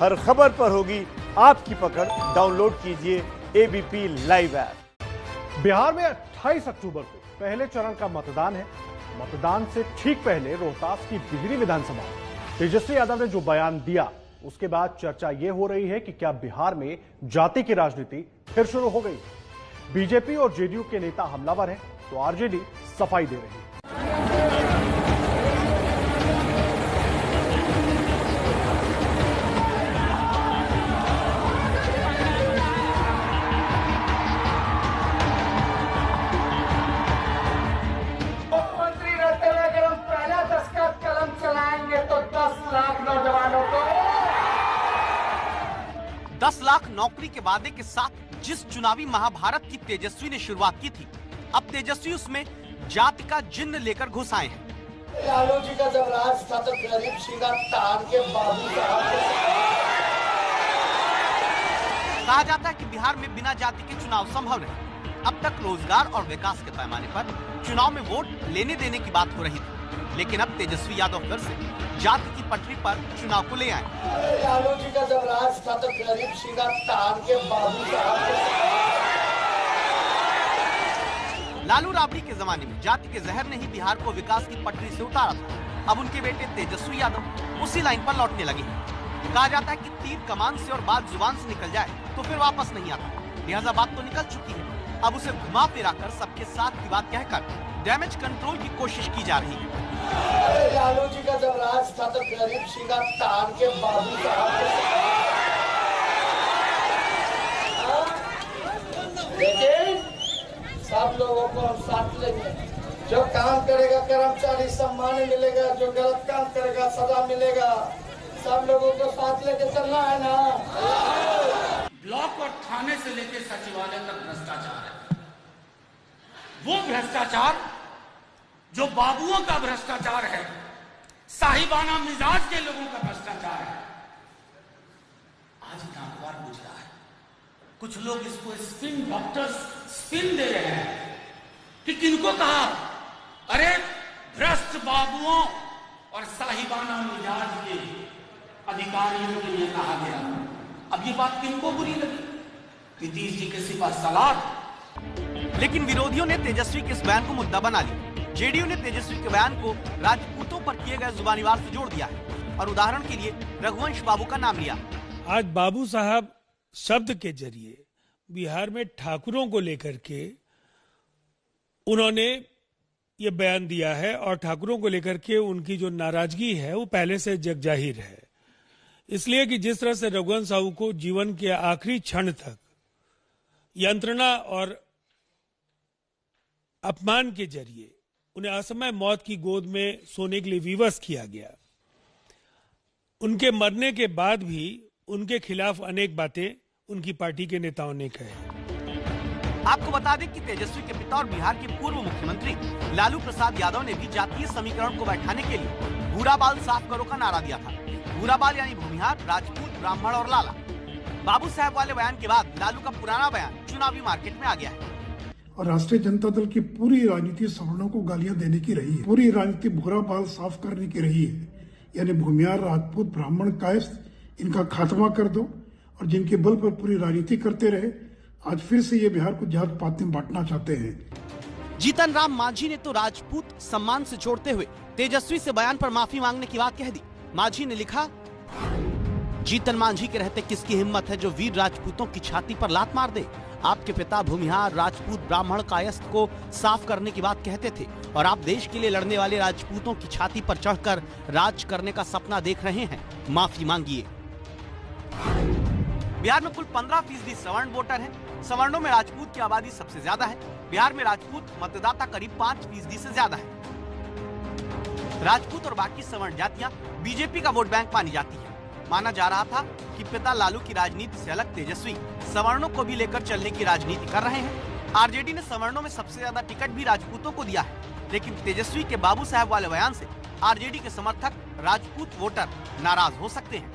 हर खबर पर होगी आपकी पकड़। डाउनलोड कीजिए एबीपी लाइव ऐप। बिहार में 28 अक्टूबर को पहले चरण का मतदान है। मतदान से ठीक पहले रोहतास की डिहरी विधानसभा तेजस्वी यादव ने जो बयान दिया, उसके बाद चर्चा यह हो रही है कि क्या बिहार में जाति की राजनीति फिर शुरू हो गई। बीजेपी और जेडीयू के नेता हमलावर हैं तो आरजेडी सफाई दे रही है। मुख्यमंत्री रहते हुए अगर हम पहला दस्तखत कलम चलाएंगे तो 10 लाख नौजवानों को 10 लाख नौकरी के वादे के साथ जिस चुनावी महाभारत की तेजस्वी ने शुरुआत की थी, अब तेजस्वी उसमें जाति का जिन्न लेकर घुस आए हैं। लालू जी का जब राज था तो गरीब सीधा तार के बाबू कहा जाता है कि बिहार में बिना जाति के चुनाव संभव नहीं। अब तक रोजगार और विकास के पैमाने पर चुनाव में वोट लेने देने की बात हो रही थी, लेकिन अब तेजस्वी यादव फिर से जाति की पटरी पर चुनाव को ले आए। लालू जी का जब राज था तो गरीब सीधा तार के बाबू लालू राबड़ी के जमाने में जाति के जहर ने ही बिहार को विकास की पटरी से उतारा था। अब उनके बेटे तेजस्वी यादव उसी लाइन पर लौटने लगे हैं। कहा जाता है कि तीर कमान से और बात जुबान से निकल जाए तो फिर वापस नहीं आता। लिहाजा बात तो निकल चुकी है, अब उसे घुमा फिरा कर सबके साथ की बात कहकर डैमेज कंट्रोल की कोशिश की जा रही है। लालू जी का जब राज था तो गरीब सीधा तार के बाबू लेकिन सब लोगों को हम साथ लेंगे। जो काम करेगा कर्मचारी सम्मान मिलेगा, जो गलत काम करेगा सजा मिलेगा। सब लोगों को साथ लेके चलना है ना। ब्लॉक और थाने से लेकर सचिवालय तक भ्रष्टाचार है। वो भ्रष्टाचार जो बाबुओं का भ्रष्टाचार है, साहिबाना मिजाज के लोगों का भ्रष्टाचार है, आज नागवार बुझ रहा है। कुछ लोग इसको स्पिन डॉक्टर्स स्पिन दे रहे हैं कि किनको कहा, अरे भ्रष्ट बाबुओं और साहिबाना मिजाज के अधिकारियों के लिए कहा गया। अब ये बात किनको बुरी लगी? नीतीश जी के सिवा सलाह। लेकिन विरोधियों ने तेजस्वी के इस बयान को मुद्दा बना लिया। जेडीयू ने तेजस्वी के बयान को राजपूतों पर किए गए जुबानी वार से जोड़ दिया है और उदाहरण के लिए रघुवंश बाबू का नाम लिया। आज बाबू साहब शब्द के जरिए बिहार में ठाकुरों को लेकर के उन्होंने ये बयान दिया है और ठाकुरों को लेकर के उनकी जो नाराजगी है वो पहले से जगजाहिर है। इसलिए कि जिस तरह से रघुवंश साहू को जीवन के आखिरी क्षण तक यंत्रणा और अपमान के जरिए उन्हें असमय मौत की गोद में सोने के लिए विवश किया गया, उनके मरने के बाद भी उनके खिलाफ अनेक बातें उनकी पार्टी के नेताओं ने कहे। आपको बता दें कि तेजस्वी के पिता और बिहार के पूर्व मुख्यमंत्री लालू प्रसाद यादव ने भी जातीय समीकरण को बैठाने के लिए भूरा बाल साफ करो का नारा दिया था। भूरा बाल यानी भूमिहार, राजपूत, ब्राह्मण और लाला। बाबू साहब वाले बयान के बाद लालू का पुराना बयान चुनावी मार्केट में आ गया है। और राष्ट्रीय जनता दल की पूरी राजनीति सवर्णों को गालियां देने की रही है। पूरी राजनीति भूरा बाल साफ करने की रही है, यानी भूमिहार, राजपूत, ब्राह्मण, कायस्थ, इनका खात्मा कर दो। और जिनके बल पर पूरी राजनीति करते रहे, आज फिर से ये बिहार को जात पात में बांटना चाहते हैं। जीतन राम मांझी ने तो राजपूत सम्मान से जोड़ते हुए तेजस्वी से बयान पर माफी मांगने की बात कह दी। मांझी ने लिखा, जीतन मांझी के रहते किसकी हिम्मत है जो वीर राजपूतों की छाती पर लात मार दे। आपके पिता भूमिहार, राजपूत, ब्राह्मण, कायस्थ को साफ करने की बात कहते थे और आप देश के लिए लड़ने वाले राजपूतों की छाती पर चढ़कर राज करने का सपना देख रहे हैं। माफी मांगिए। बिहार में कुल 15% सवर्ण वोटर हैं। सवर्णों में राजपूत की आबादी सबसे ज्यादा है। बिहार में राजपूत मतदाता करीब 5% से ज्यादा है। राजपूत और बाकी सवर्ण जातियां बीजेपी का वोट बैंक मानी जाती है। माना जा रहा था कि पिता लालू की राजनीति से अलग तेजस्वी सवर्णों को भी लेकर चलने की राजनीति कर रहे हैं। आरजेडी ने सवर्णों में सबसे ज्यादा टिकट भी राजपूतों को दिया है, लेकिन तेजस्वी के बाबू साहब वाले बयान से आरजेडी के समर्थक राजपूत वोटर नाराज हो सकते हैं।